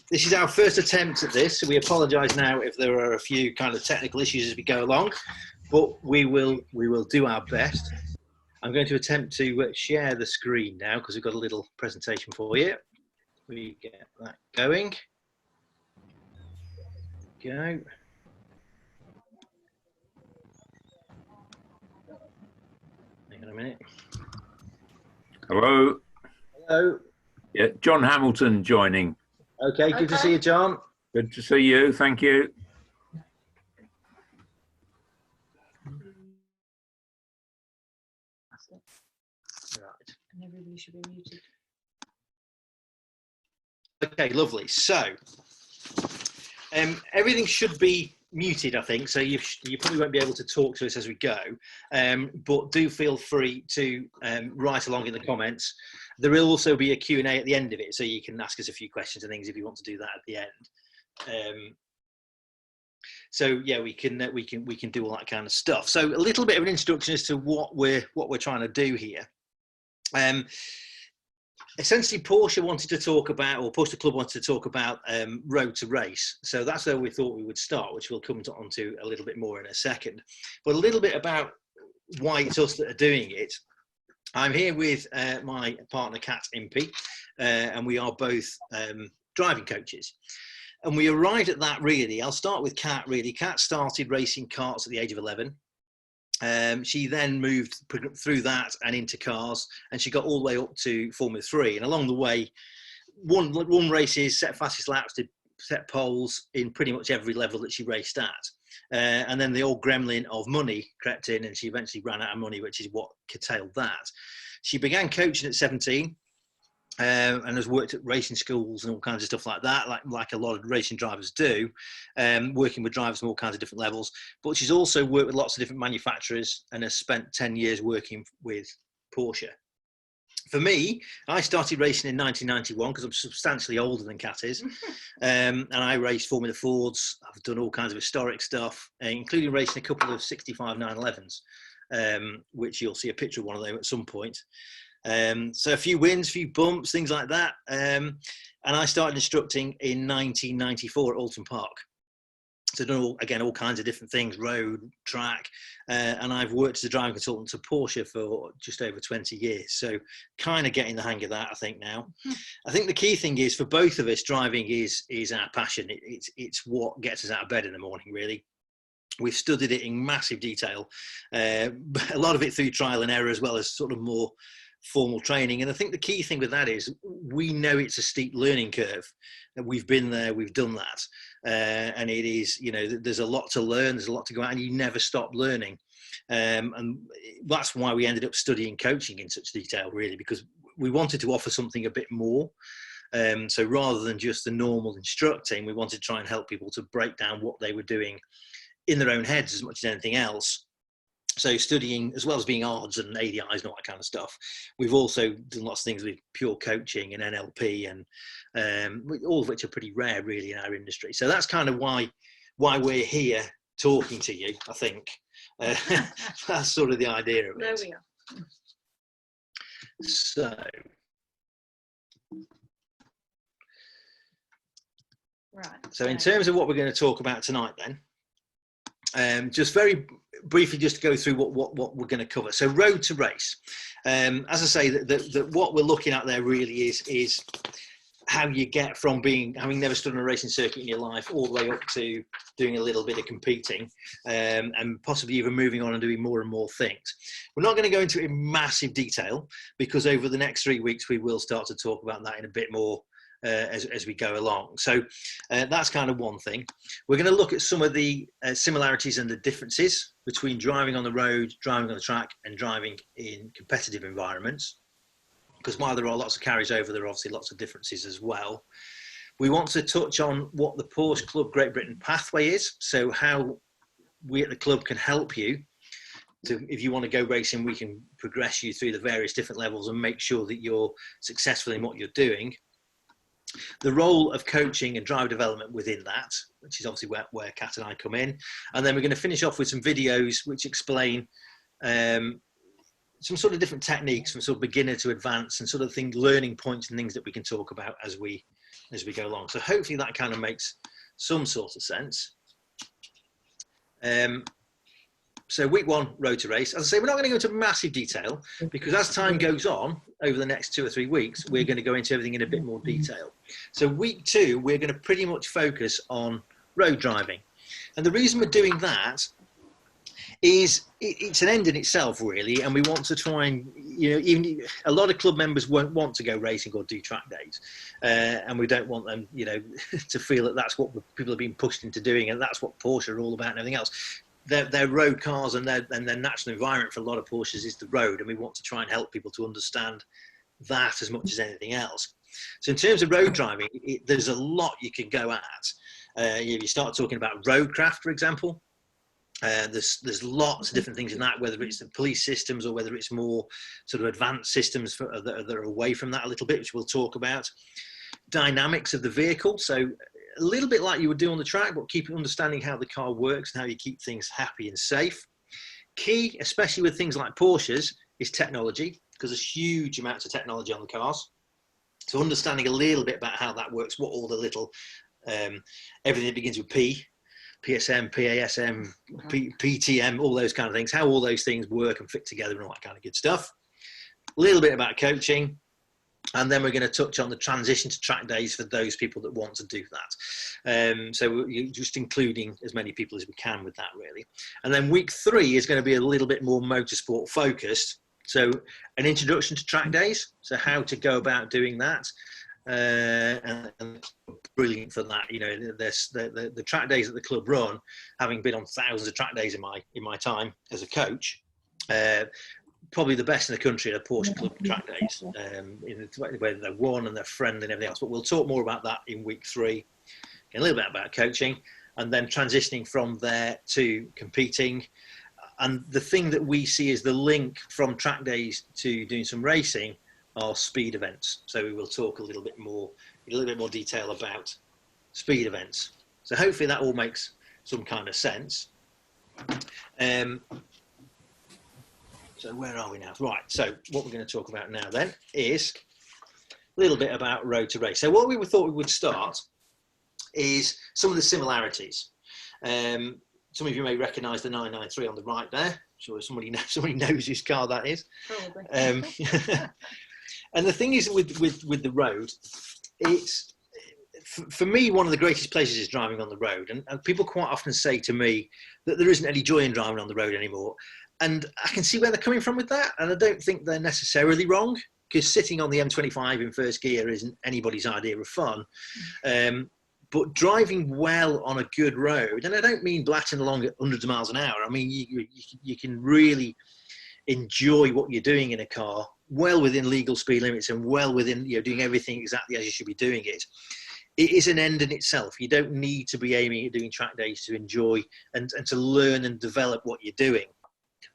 This is our first attempt at this, so we apologise now if there are a few kind of technical issues as we go along, but we will do our best. I'm going to attempt to share the screen now because we've got a little presentation for you. We get that going. Go. Hang on a minute. Hello. Hello. Yeah, John Hamilton joining. Okay, good to see you, John. Good to see you. Thank you. Right. And everybody should be muted. Okay, lovely. So everything should be muted, I think. So you probably won't be able to talk to us as we go, but do feel free to write along in the comments. There will also be a Q&A at the end of it, so you can ask us a few questions and things if you want to do that at the end. So yeah, we can do all that kind of stuff. So a little bit of an introduction as to what we're trying to do here. Essentially, Porsche wanted to talk about, or Porsche Club wanted to talk about road to race. So that's where we thought we would start, which we'll come onto a little bit more in a second. But a little bit about why it's us that are doing it. I'm here with my partner, Kat Impey, and we are both driving coaches. And we arrived at that really. I'll start with Kat really. Kat started racing karts at the age of 11. She then moved through that and into cars, and she got all the way up to Formula 3. And along the way, won races, set fastest laps, did set poles in pretty much every level that she raced at. And then the old gremlin of money crept in, and she eventually ran out of money, which is what curtailed that. She began coaching at 17. And has worked at racing schools and all kinds of stuff like that, like a lot of racing drivers do, working with drivers from all kinds of different levels. But she's also worked with lots of different manufacturers and has spent 10 years working with Porsche. For me, I started racing in 1991 because I'm substantially older than Kat is. And I raced Formula Fords. I've done all kinds of historic stuff, including racing a couple of 65 911s, which you'll see a picture of one of them at some point. So a few wins, a few bumps, things like that. And I started instructing in 1994 at Alton Park. So done all kinds of different things, road, track, and I've worked as a driving consultant to Porsche for just over 20 years. So kind of getting the hang of that, I think now. I think the key thing is for both of us, driving is our passion. It's what gets us out of bed in the morning, really. We've studied it in massive detail, a lot of it through trial and error as well as sort of more formal training. And I think the key thing with that is we know it's a steep learning curve. We've been there, we've done that, and it is, you know, there's a lot to learn, there's a lot to go out, and you never stop learning. And that's why we ended up studying coaching in such detail, really, because we wanted to offer something a bit more. So rather than just the normal instructing, we wanted to try and help people to break down what they were doing in their own heads as much as anything else. So studying, as well as being odds and ADIs and all that kind of stuff, we've also done lots of things with pure coaching and NLP, and all of which are pretty rare really in our industry. So that's kind of why we're here talking to you, I think. That's sort of the idea of it. There we are. So. Right. So in terms of what we're going to talk about tonight then, just very briefly, just to go through what we're going to cover. So road to race. As I say, that what we're looking at there really is how you get from having never stood on a racing circuit in your life all the way up to doing a little bit of competing, and possibly even moving on and doing more and more things. We're not going to go into it in massive detail because over the next 3 weeks we will start to talk about that in a bit more as we go along. So that's kind of one thing. We're going to look at some of the similarities and the differences between driving on the road, driving on the track, and driving in competitive environments. Because while there are lots of carries over, there are obviously lots of differences as well. We want to touch on what the Porsche Club Great Britain pathway is. So how we at the club can help you to, if you want to go racing, we can progress you through the various different levels and make sure that you're successful in what you're doing. The role of coaching and driver development within that, which is obviously where Kat and I come in. And then we're going to finish off with some videos which explain some sort of different techniques from sort of beginner to advanced and sort of learning points and things that we can talk about as we as we go along. So hopefully that kind of makes some sort of sense. So week 1, road to race. As I say, we're not going to go into massive detail because as time goes on over the next 2 or 3 weeks, we're going to go into everything in a bit more detail. So week 2, we're going to pretty much focus on road driving. And the reason we're doing that is it's an end in itself, really. And we want to try and, even a lot of club members won't want to go racing or do track days. And we don't want them, to feel that that's what people are being pushed into doing. And that's what Porsche are all about and everything else. Their road cars and their natural environment for a lot of Porsches is the road, and we want to try and help people to understand that as much as anything else. So in terms of road driving, there's a lot you can go at. You start talking about roadcraft, for example. There's lots of different things in that, whether it's the police systems or whether it's more sort of advanced systems that are away from that a little bit, which we'll talk about. Dynamics of the vehicle, so a little bit like you would do on the track, but keep understanding how the car works and how you keep things happy and safe. Key, especially with things like Porsches, is technology, because there's huge amounts of technology on the cars. So understanding a little bit about how that works, what all the little, everything that begins with P, PSM, PASM, PTM, all those kind of things, how all those things work and fit together and all that kind of good stuff. A little bit about coaching. And then we're going to touch on the transition to track days for those people that want to do that. So we're just including as many people as we can with that, really. And then week 3 is going to be a little bit more motorsport focused. So an introduction to track days, so how to go about doing that. And brilliant for that. The track days that the club run, having been on thousands of track days in my time as a coach, probably the best in the country are Porsche Club track days, where they're won and they're friendly and everything else. But we'll talk more about that in week 3, a little bit about coaching, and then transitioning from there to competing. And the thing that we see is the link from track days to doing some racing are speed events. So we will talk a little bit more detail about speed events. So hopefully that all makes some kind of sense. So where are we now? Right, so what we're going to talk about now then is a little bit about road to race. So what we thought we would start is some of the similarities. Some of you may recognise the 993 on the right there. I'm sure somebody knows whose car that is. Probably. And the thing is with the road, it's, for me, one of the greatest pleasures is driving on the road. And people quite often say to me that there isn't any joy in driving on the road anymore. And I can see where they're coming from with that. And I don't think they're necessarily wrong, because sitting on the M25 in first gear isn't anybody's idea of fun. But driving well on a good road, and I don't mean blatting along at hundreds of miles an hour. I mean, you can really enjoy what you're doing in a car, well within legal speed limits and well within, doing everything exactly as you should be doing it. It is an end in itself. You don't need to be aiming at doing track days to enjoy and to learn and develop what you're doing.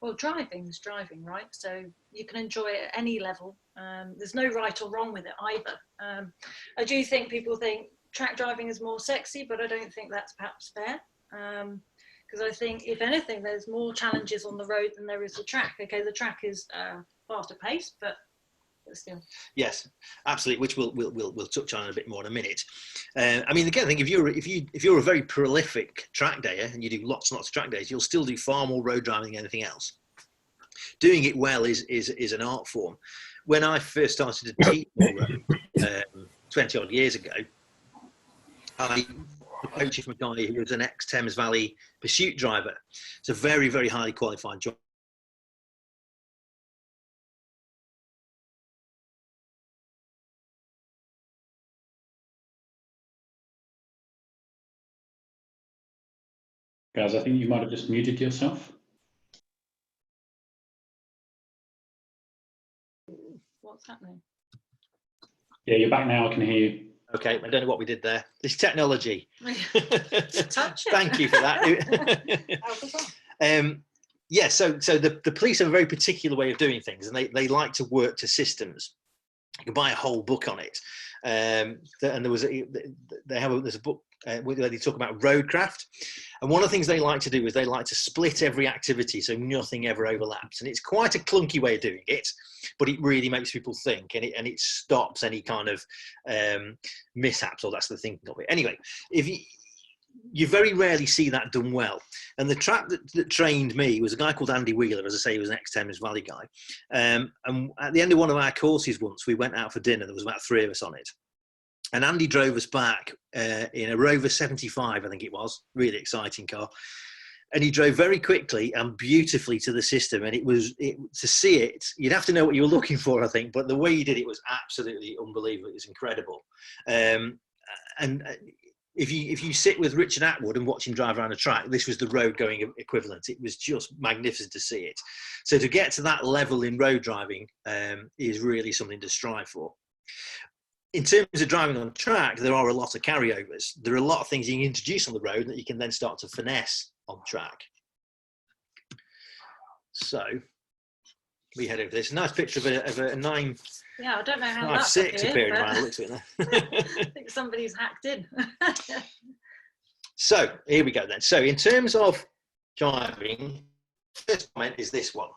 Well, driving's driving, right? So you can enjoy it at any level. There's no right or wrong with it either. I do think people think track driving is more sexy, but I don't think that's perhaps fair. Because I think, if anything, there's more challenges on the road than there is the track. Okay, the track is faster paced, but still. Yes, absolutely. Which we'll touch on a bit more in a minute. I mean, again, I think if you're a very prolific track dayer and you do lots and lots of track days, you'll still do far more road driving than anything else. Doing it well is an art form. When I first started to teach road 20 odd years ago, I was coaching from a guy who was an ex-Thames Valley pursuit driver. It's a very, very highly qualified job. Guys, I think you might have just muted yourself. What's happening? Yeah, you're back now. I can hear you. Okay, I don't know what we did there. This technology. Touch it. Thank you for that. Yeah, so the police have a very particular way of doing things, and they like to work to systems. You can buy a whole book on it. And there's a book where they talk about roadcraft. And one of the things they like to do is they like to split every activity so nothing ever overlaps. And it's quite a clunky way of doing it, but it really makes people think, and it stops any kind of mishaps, or that's the thinking of it. Anyway, if you very rarely see that done well. And the track that trained me was a guy called Andy Wheeler. As I say, he was an ex-Thames Valley guy. And at the end of one of our courses once, we went out for dinner. There was about 3 of us on it. And Andy drove us back in a Rover 75, I think it was. Really exciting car. And he drove very quickly and beautifully to the system. And to see it, you'd have to know what you were looking for, I think. But the way he did it was absolutely unbelievable. It was incredible. If you sit with Richard Atwood and watch him drive around a track, this was the road going equivalent. It was just magnificent to see it. So to get to that level in road driving is really something to strive for. In terms of driving on track, there are a lot of carryovers. There are a lot of things you can introduce on the road that you can then start to finesse on track. So we head over this. Nice picture of a 9. Yeah, I don't know how that's 6 appearing by the looks of it there. I think somebody's hacked in. So here we go then. So in terms of driving, first comment is this one.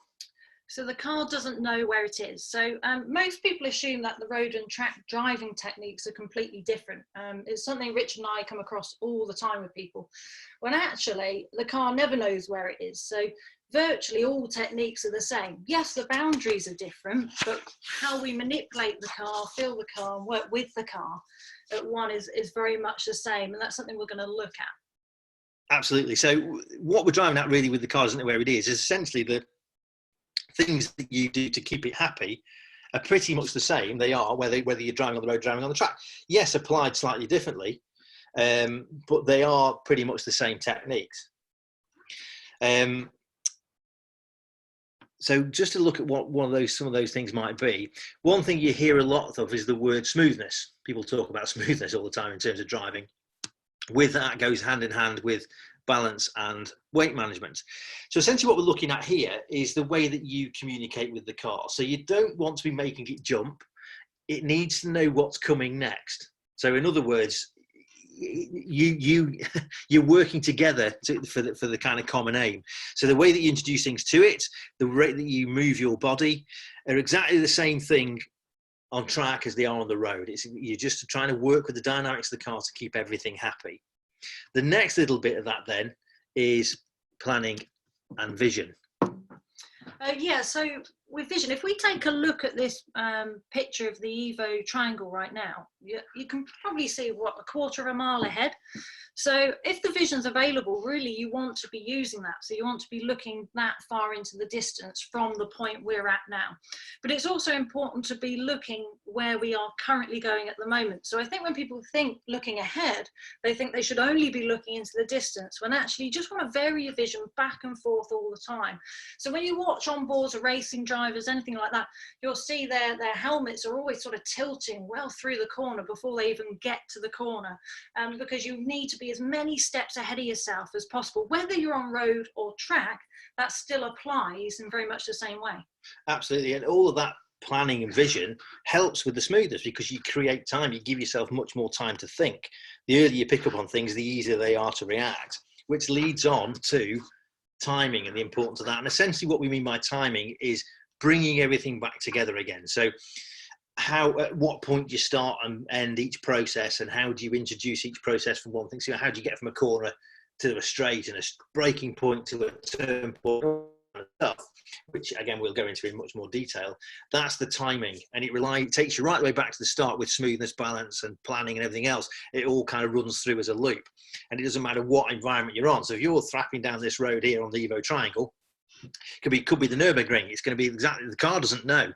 So the car doesn't know where it is. So most people assume that the road and track driving techniques are completely different. It's something Rich and I come across all the time with people, when actually the car never knows where it is. So virtually all techniques are the same. Yes, the boundaries are different, but how we manipulate the car, feel the car, and work with the car at one is very much the same. And that's something we're going to look at. Absolutely. So what we're driving at really with the car doesn't know where it is essentially the things that you do to keep it happy are pretty much the same. They are, whether you're driving on the road, driving on the track. Yes, applied slightly differently, but they are pretty much the same techniques. So just to look at what some of those things might be. One thing you hear a lot of is the word smoothness. People talk about smoothness all the time in terms of driving. With that goes hand in hand with balance and weight management. So essentially what we're looking at here is the way that you communicate with the car. So you don't want to be making it jump. It needs to know what's coming next. So in other words, you're working together for the kind of common aim. So the way that you introduce things to it, the rate that you move your body are exactly the same thing on track as they are on the road. You're just trying to work with the dynamics of the car to keep everything happy. The next little bit of that then is planning and vision. Yeah, so with vision, if we take a look at this picture of the Evo triangle right now, you can probably see what, a quarter of a mile ahead. So if the vision's available, really you want to be using that. So you want to be looking that far into the distance from the point we're at now. But it's also important to be looking where we are currently going at the moment. So I think when people think looking ahead, they think they should only be looking into the distance, when actually you just want to vary your vision back and forth all the time. So when you watch on boards of racing drivers, anything like that, you'll see their helmets are always sort of tilting well through the corner before they even get to the corner, because you need to be as many steps ahead of yourself as possible. Whether you're on road or track, that still applies in very much the same way. Absolutely. And all of that planning and vision helps with the smoothness, because you create time, you give yourself much more time to think. The earlier you pick up on things, the easier they are to react, which leads on to timing and the importance of that. And essentially what we mean by timing is bringing everything back together again. So at what point do you start and end each process, and how do you introduce each process from one thing? So how do you get from a corner to a straight and a braking point to a turn point and stuff, which again we'll go into in much more detail. That's the timing, and it takes you right the way back to the start with smoothness, balance and planning and everything else. It all kind of runs through as a loop, and it doesn't matter what environment you're on. So if you're thrapping down this road here on the Evo Triangle, could be the Nürburgring, it's going to be exactly, the car doesn't know.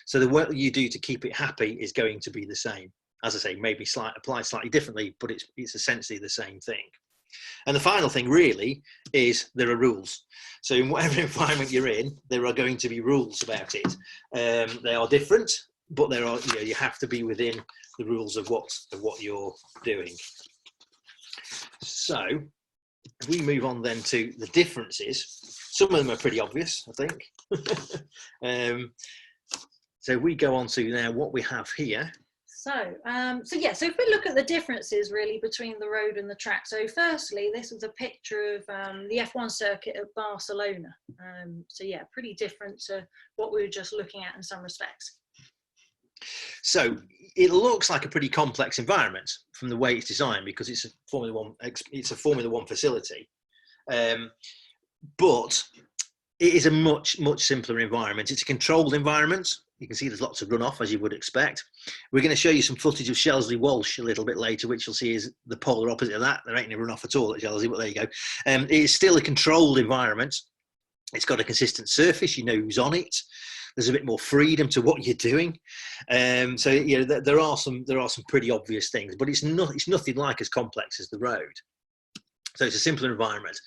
So the work that you do to keep it happy is going to be the same. As I say, maybe applied slightly differently, but it's essentially the same thing. And the final thing really is there are rules. So in whatever environment you're in, there are going to be rules about it. They are different, but there are, you have to be within the rules of what you're doing. So if we move on then to the differences, some of them are pretty obvious, I think. So we go on to now what we have here. So if we look at the differences really between the road and the track. So firstly, this is a picture of the F1 circuit at Barcelona. Pretty different to what we were just looking at in some respects. So it looks like a pretty complex environment from the way it's designed, because it's a Formula One facility, but it is a much simpler environment. It's a controlled environment. You can see there's lots of runoff, as you would expect. We're going to show you some footage of Shelsley Walsh a little bit later, which you'll see is the polar opposite of that. There ain't any runoff at all at Shelsley, but there you go. It is still a controlled environment. It's got a consistent surface. You know who's on it. There's a bit more freedom to what you're doing. There are some pretty obvious things, but it's nothing like as complex as the road. So it's a simpler environment.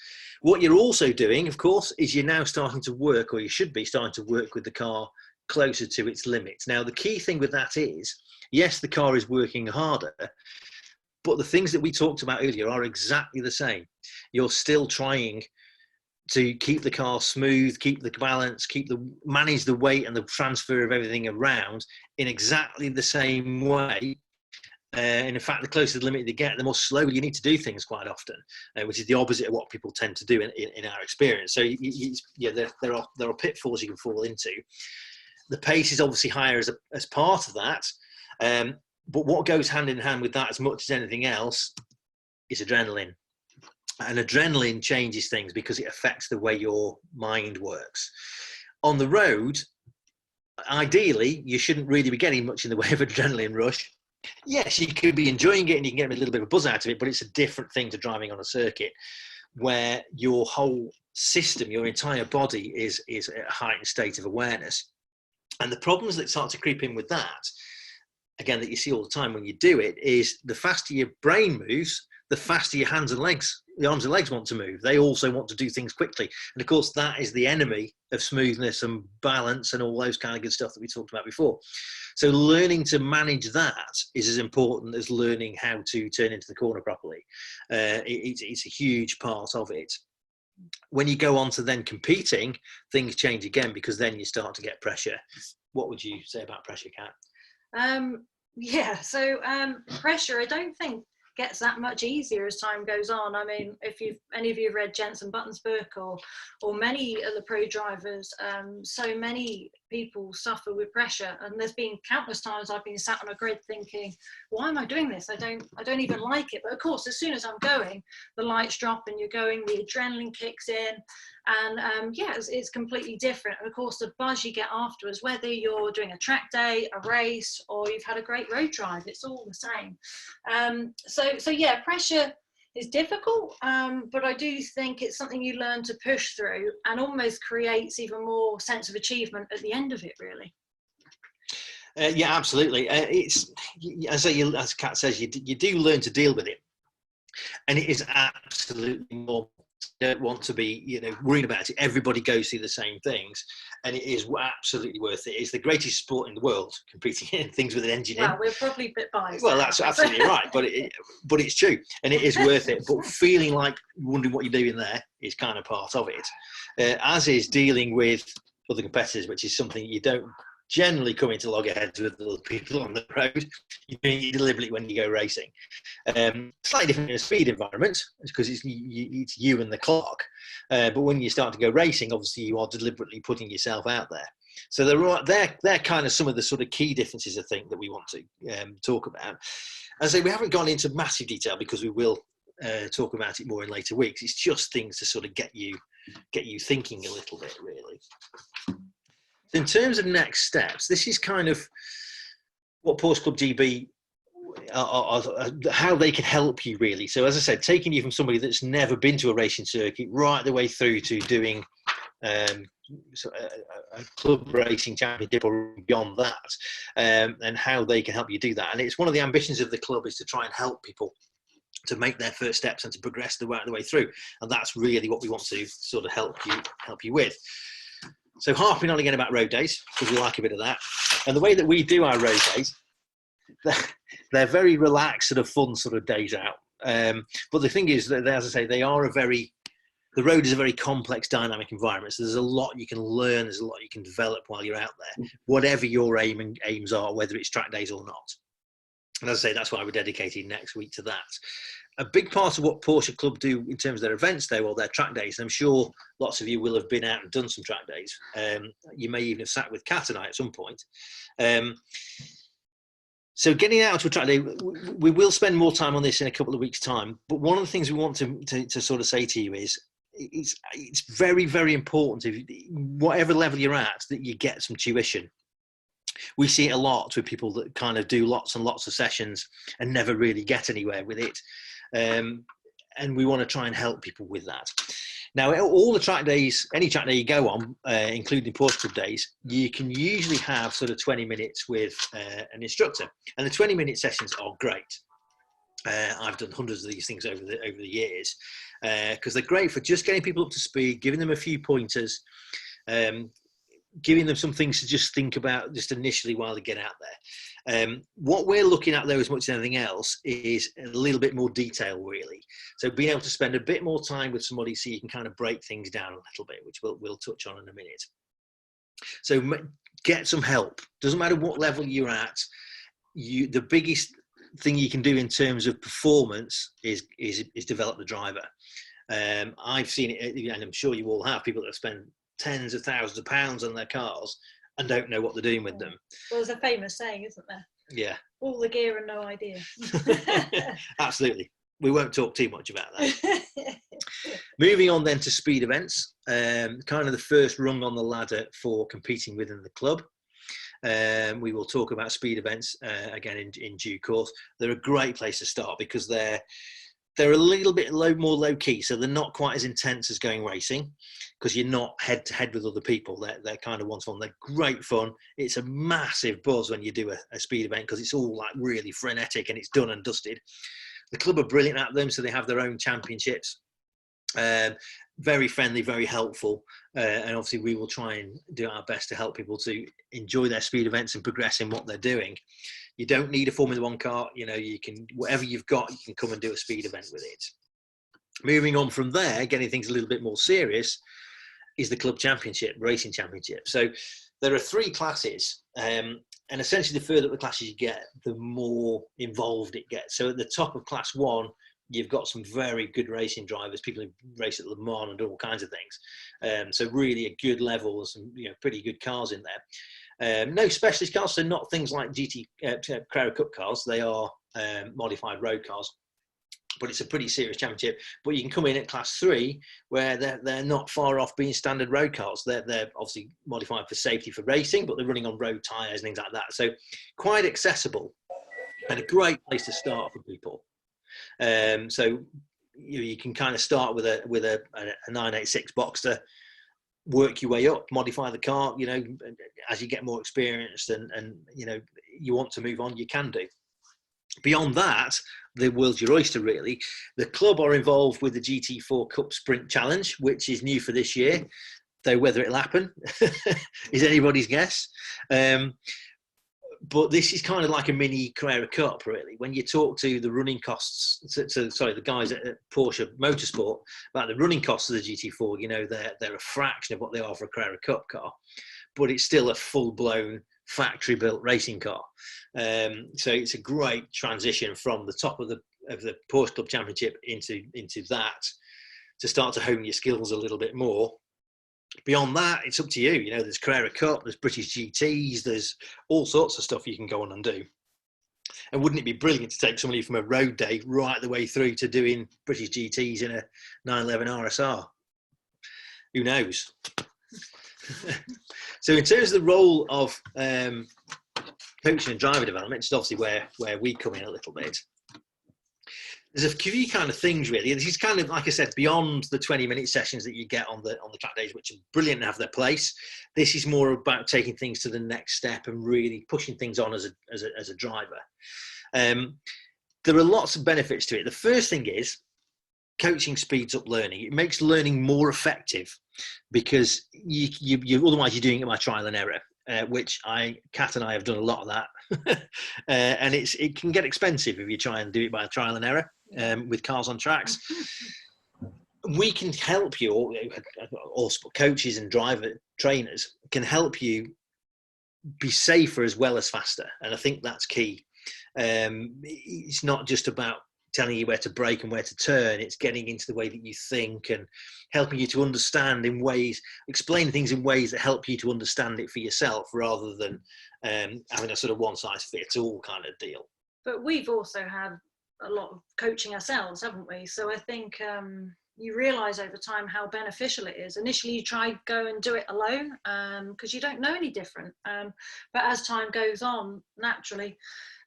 What you're also doing, of course, is you're now starting to work, or you should be starting to work with the car closer to its limits. Now, the key thing with that is, yes, the car is working harder, but the things that we talked about earlier are exactly the same. You're still trying to keep the car smooth, keep the balance, manage the weight and the transfer of everything around in exactly the same way. And in fact, the closer to the limit you get, the more slowly you need to do things quite often, which is the opposite of what people tend to do in our experience. So there are pitfalls you can fall into. The pace is obviously higher as part of that, but what goes hand in hand with that as much as anything else is adrenaline. And adrenaline changes things because it affects the way your mind works. On the road, ideally, you shouldn't really be getting much in the way of adrenaline rush. Yes, you could be enjoying it and you can get a little bit of a buzz out of it, but it's a different thing to driving on a circuit where your whole system, your entire body is at a heightened state of awareness. And the problems that start to creep in with that, again, that you see all the time when you do it, is the faster your brain moves, the faster your arms and legs want to move. They also want to do things quickly. And of course, that is the enemy of smoothness and balance and all those kind of good stuff that we talked about before. So learning to manage that is as important as learning how to turn into the corner properly. It's a huge part of it. When you go on to then competing, things change again, because then you start to get pressure. What would you say about pressure, Kat? Pressure, I don't think gets that much easier as time goes on. I mean, if any of you have read Jenson Button's book or many of the pro drivers, so many people suffer with pressure, and there's been countless times I've been sat on a grid thinking, why am I doing this? I don't even like it. But of course, as soon as I'm going, the lights drop and you're going, the adrenaline kicks in, and it's completely different. And of course, the buzz you get afterwards, whether you're doing a track day, a race, or you've had a great road drive, it's all the same. Pressure is difficult, but I do think it's something you learn to push through, and almost creates even more sense of achievement at the end of it, really. Yeah, absolutely. It's, as Kat says, you do learn to deal with it, and it is absolutely more. Don't want to be, worrying about it. Everybody goes through the same things, and it is absolutely worth it. It's the greatest sport in the world, competing in things with an engine. Well, we're probably a bit biased. Well, that's absolutely right, but it's true, and it is worth it. But feeling like wondering what you're doing there is kind of part of it, as is dealing with other competitors, which is something you don't generally come into loggerheads with other people on the road. You do it deliberately when you go racing. Slightly different in a speed environment, because it's you and the clock. But when you start to go racing, obviously you are deliberately putting yourself out there. So they're kind of some of the sort of key differences, I think, that we want to talk about. As I say, we haven't gone into massive detail because we will talk about it more in later weeks. It's just things to sort of get you thinking a little bit, really. In terms of next steps, this is kind of what Porsche Club GB how they can help you, really. So as I said, taking you from somebody that's never been to a racing circuit right the way through to doing a club racing championship or beyond that, and how they can help you do that. And it's one of the ambitions of the club is to try and help people to make their first steps and to progress the way through. And that's really what we want to sort of help you with. So harping on again about road days, because we like a bit of that. And the way that we do our road days, they're very relaxed, sort of fun sort of days out. But the thing is that, as I say, they are a very the road is a very complex, dynamic environment. So there's a lot you can learn, there's a lot you can develop while you're out there, whatever your aims are, whether it's track days or not. And as I say, that's why we're dedicated next week to that. A big part of what Porsche Club do in terms of their events, though, or their track days, and I'm sure lots of you will have been out and done some track days. You may even have sat with Kat and I at some point. So getting out to a track day, we will spend more time on this in a couple of weeks' time. But one of the things we want to sort of say to you is, it's very, very important, if whatever level you're at, that you get some tuition. We see it a lot with people that kind of do lots and lots of sessions and never really get anywhere with it. And we want to try and help people with that. Now, all the track days, any track day you go on, including Porsche Club days, you can usually have sort of 20 minutes with an instructor. And the 20-minute sessions are great. I've done hundreds of these things over the years because they're great for just getting people up to speed, giving them a few pointers, giving them some things to just think about just initially while they get out there. What we're looking at, though, as much as anything else, is a little bit more detail, really. So being able to spend a bit more time with somebody so you can kind of break things down a little bit, which we'll touch on in a minute. So get some help. Doesn't matter what level you're at. The biggest thing you can do in terms of performance is develop the driver. I've seen it, and I'm sure you all have, people that have spent tens of thousands of pounds on their cars and don't know what they're doing with them. Well, there's a famous saying, isn't there? Yeah. All the gear and no idea. Absolutely. We won't talk too much about that. Moving on then to speed events, kind of the first rung on the ladder for competing within the club. We will talk about speed events again in due course. They're a great place to start because they're a little bit more low key, so they're not quite as intense as going racing because you're not head to head with other people. They're kind of one-to-one. They're great fun. It's a massive buzz when you do a speed event because it's all like really frenetic and it's done and dusted. The club are brilliant at them, so they have their own championships. Very friendly, very helpful, and obviously we will try and do our best to help people to enjoy their speed events and progress in what they're doing. You don't need a Formula One car. You know, you can, whatever you've got, you can come and do a speed event with it. Moving on from there, getting things a little bit more serious, is the club championship, racing championship. So there are 3 classes, and essentially the further up the classes you get, the more involved it gets. So at the top of class 1, you've got some very good racing drivers, people who race at Le Mans and do all kinds of things. So really a good level, some pretty good cars in there. No specialist cars, so not things like GT Carrera Cup cars. They are modified road cars, but it's a pretty serious championship. But you can come in at class 3 where they're not far off being standard road cars. They're obviously modified for safety for racing, but they're running on road tyres and things like that. So quite accessible and a great place to start for people. So you can kind of start with a 986 Boxster, work your way up, modify the car, as you get more experienced and you want to move on, you can do. Beyond that, the world's your oyster, really. The club are involved with the GT4 Cup Sprint Challenge, which is new for this year, though whether it'll happen is anybody's guess. But this is kind of like a mini Carrera Cup, really. When you talk to the running costs, the guys at Porsche Motorsport about the running costs of the GT4, they're a fraction of what they are for a Carrera Cup car, but it's still a full-blown factory-built racing car. So it's a great transition from the top of the Porsche Club Championship into that to start to hone your skills a little bit more. Beyond that, it's up to you. There's Carrera Cup, there's British GTs, there's all sorts of stuff you can go on and do. And wouldn't it be brilliant to take somebody from a road day right the way through to doing British GTs in a 911 RSR? Who knows? So in terms of the role of coaching and driver development, it's obviously where we come in a little bit. There's a few kind of things, really. This is kind of, like I said, beyond the 20-minute sessions that you get on the track days, which are brilliant and have their place. This is more about taking things to the next step and really pushing things on as a driver. There are lots of benefits to it. The first thing is coaching speeds up learning. It makes learning more effective because you otherwise you're doing it by trial and error. Which Kat and I have done a lot of that, and it can get expensive if you try and do it by trial and error with cars on tracks. we can help you, or coaches and driver trainers can help you be safer as well as faster. And I think that's key. It's not just about telling you where to brake and where to turn. It's getting into the way that you think and helping you to understand in ways, explain things in ways that help you to understand it for yourself, rather than having a sort of one size fits all kind of deal. But we've also had a lot of coaching ourselves, haven't we? So I think you realise over time how beneficial it is. Initially, you try go and do it alone because you don't know any different. But as time goes on, naturally,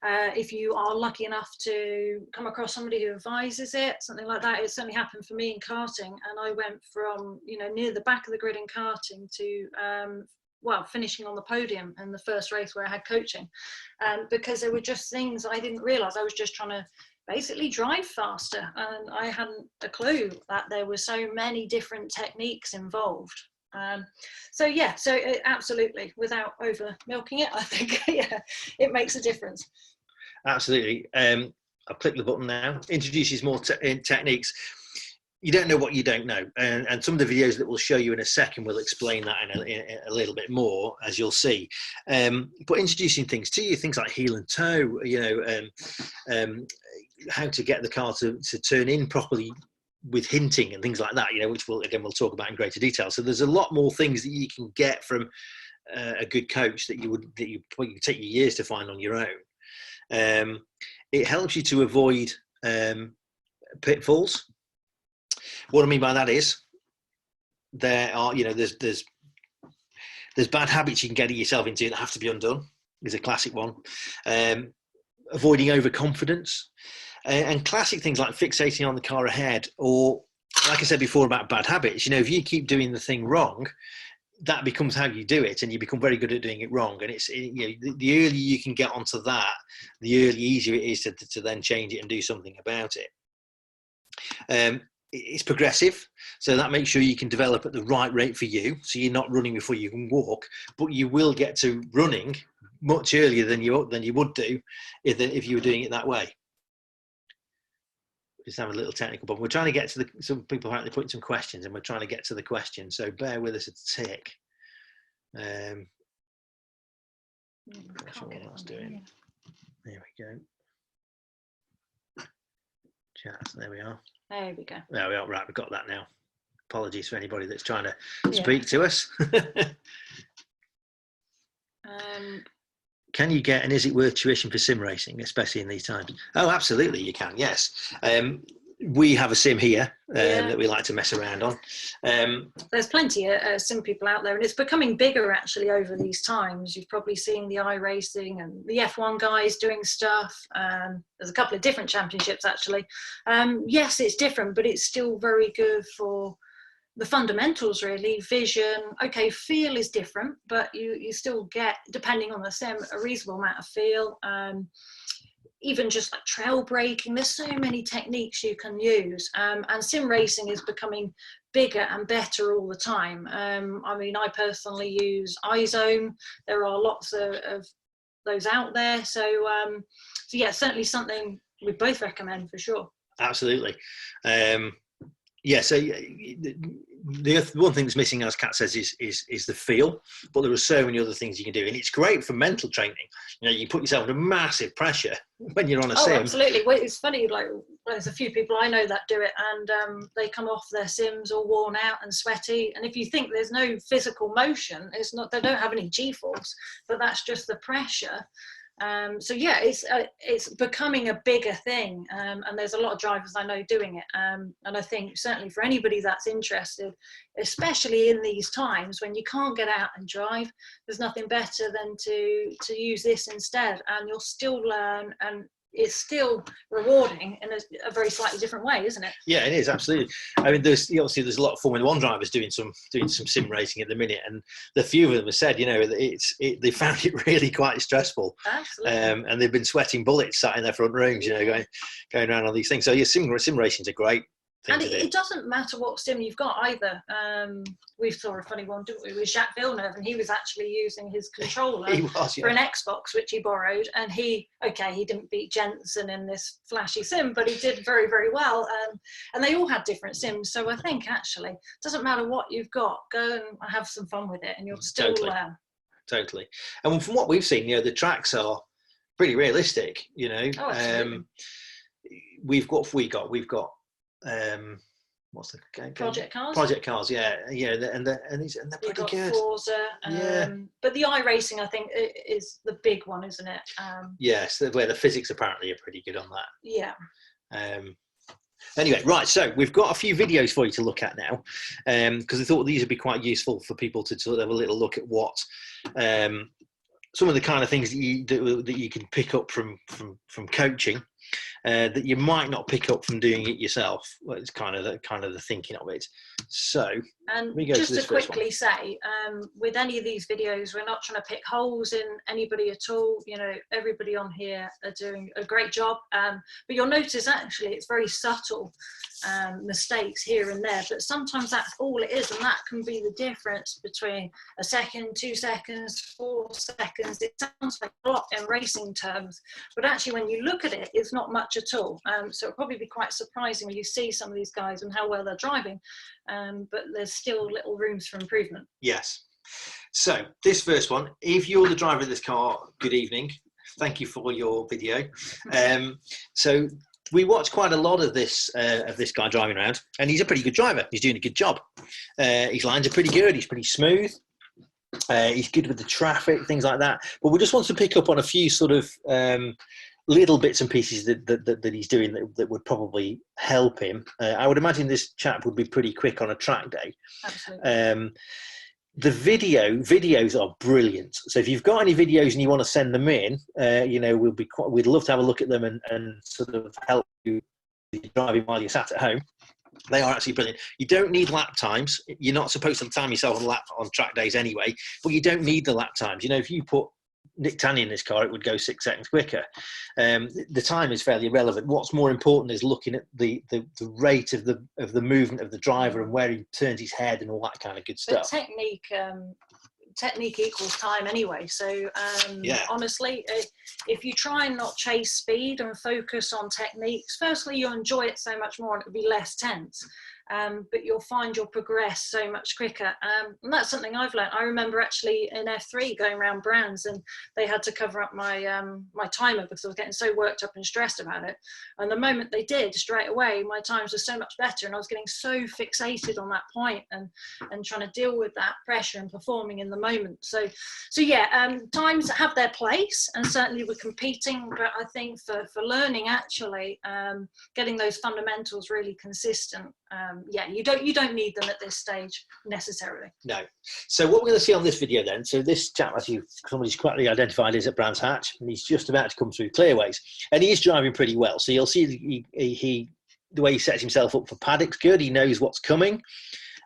if you are lucky enough to come across somebody who advises it, something like that, it certainly happened for me in karting. And I went from, near the back of the grid in karting to finishing on the podium in the first race where I had coaching, because there were just things I didn't realise. I was just trying to basically drive faster, and I hadn't a clue that there were so many different techniques involved. So absolutely, without over milking it, I think it makes a difference. Absolutely. I'll click the button now. Introduces more techniques. You don't know what you don't know, and some of the videos that we'll show you in a second will explain that in a little bit more, as you'll see. But introducing things to you, things like heel and toe, how to get the car to turn in properly with hinting and things like that, which we'll talk about in greater detail. So there's a lot more things that you can get from a good coach that you can take you years to find on your own. It helps you to avoid pitfalls. What I mean by that is there are, there's bad habits you can get yourself into that have to be undone. Is a classic one. Avoiding overconfidence, and classic things like fixating on the car ahead, or like I said before about bad habits. If you keep doing the thing wrong, that becomes how you do it, and you become very good at doing it wrong. And the earlier you can get onto that, the easier it is to then change it and do something about it. It's progressive, so that makes sure you can develop at the right rate for you, so you're not running before you can walk, but you will get to running much earlier than you would do if you were doing it that way. Just have a little technical problem. We're trying to get to some people apparently putting some questions, and we're trying to get to the questions, so bear with us a tick. Not sure what that's doing. There we go. Chat, there we are. There we go. There we are. Right, we've got that now. Apologies for anybody that's trying to speak to us. Can you get, and is it worth tuition for sim racing, especially in these times? Oh, absolutely, you can. Yes. We have a sim here that we like to mess around on. There's plenty of sim people out there, and it's becoming bigger actually over these times. You've probably seen the iRacing and the F1 guys doing stuff. There's a couple of different championships actually. Yes, it's different, but it's still very good for the fundamentals, really. Vision, okay, feel is different, but you still get, depending on the sim, a reasonable amount of feel. Even just like trail braking, there's so many techniques you can use, and sim racing is becoming bigger and better all the time. I personally use iZone. There are lots of those out there, so yeah, certainly something we both recommend for sure. Absolutely. So the one thing that's missing, as Kat says, is the feel, but there are so many other things you can do, and it's great for mental training. You put yourself under massive pressure when you're on a sim. Oh, absolutely. Well, it's funny, like there's a few people I know that do it, and they come off their sims all worn out and sweaty, and if you think there's no physical motion, it's not, they don't have any G-force, but that's just the pressure. So yeah, it's becoming a bigger thing, and there's a lot of drivers I know doing it, and I think certainly for anybody that's interested, especially in these times when you can't get out and drive, there's nothing better than to use this instead, and you'll still learn, and it's still rewarding in a very slightly different way, isn't it? Yeah, it is, absolutely. I mean, there's a lot of Formula One drivers doing some sim racing at the minute, and the few of them have said, they found it really quite stressful. Absolutely. And they've been sweating bullets sat in their front rooms, going around on these things. So yeah, sim racing's are great. thing And to do. it doesn't matter what sim you've got either. We saw a funny one, didn't we, with Jacques Villeneuve, and he was actually using his controller He was, for yeah. an Xbox, which he borrowed. And he didn't beat Jensen in this flashy sim, but he did very, very well. And they all had different sims. So I think actually, it doesn't matter what you've got, go and have some fun with it, and you'll still learn. Totally. And from what we've seen, the tracks are pretty realistic, Oh, absolutely. We've got what's the game? Project Cars. Project Cars, yeah, and they're pretty got good. Forza, but the iRacing, I think, is the big one, isn't it? Yes, where the physics apparently are pretty good on that. Yeah. Anyway, right, so we've got a few videos for you to look at now, because I thought these would be quite useful for people to sort of have a little look at what some of the kind of things that you can pick up from coaching that you might not pick up from doing it yourself. Well, it's kind of the thinking of it. So, and just to quickly say, with any of these videos, we're not trying to pick holes in anybody at all. Everybody on here are doing a great job, but you'll notice actually it's very subtle mistakes here and there, but sometimes that's all it is, and that can be the difference between a second, 2 seconds, 4 seconds. It sounds like a lot in racing terms, but actually when you look at it, it's not much at all. So it'll probably be quite surprising when you see some of these guys and how well they're driving, but there's still little rooms for improvement. Yes. So this first one, if you're the driver of this car, good evening. Thank you for your video. So we watched quite a lot of this guy driving around, and he's a pretty good driver. He's doing a good job. His lines are pretty good. He's pretty smooth. He's good with the traffic, things like that. But we just want to pick up on a few sort of little bits and pieces that he's doing that would probably help him. I would imagine this chap would be pretty quick on a track day. Absolutely. The videos are brilliant. So if you've got any videos and you want to send them in, we'd love to have a look at them and sort of help you driving while you're sat at home. They are actually brilliant. You don't need lap times. You're not supposed to time yourself on track days anyway, but you don't need the lap times. If you put Nick Tanny in this car, it would go 6 seconds quicker. The time is fairly irrelevant. What's more important is looking at the rate of the movement of the driver and where he turns his head and all that kind of good stuff. But technique equals time anyway. So honestly, if you try and not chase speed and focus on techniques, firstly, you'll enjoy it so much more and it'll be less tense. But you'll find you'll progress so much quicker. And that's something I've learned. I remember actually in F3 going around Brands, and they had to cover up my my timer because I was getting so worked up and stressed about it. And the moment they did, straight away, my times were so much better, and I was getting so fixated on that point and trying to deal with that pressure and performing in the moment. So yeah, times have their place, and certainly we're competing, but I think for learning actually, getting those fundamentals really consistent, you don't need them at this stage necessarily. No. So what we're going to see on this video then, so this chap, as somebody's correctly identified, is at Brands Hatch, and he's just about to come through clearways, and he is driving pretty well. So you'll see the way he sets himself up for paddock's good. He knows what's coming.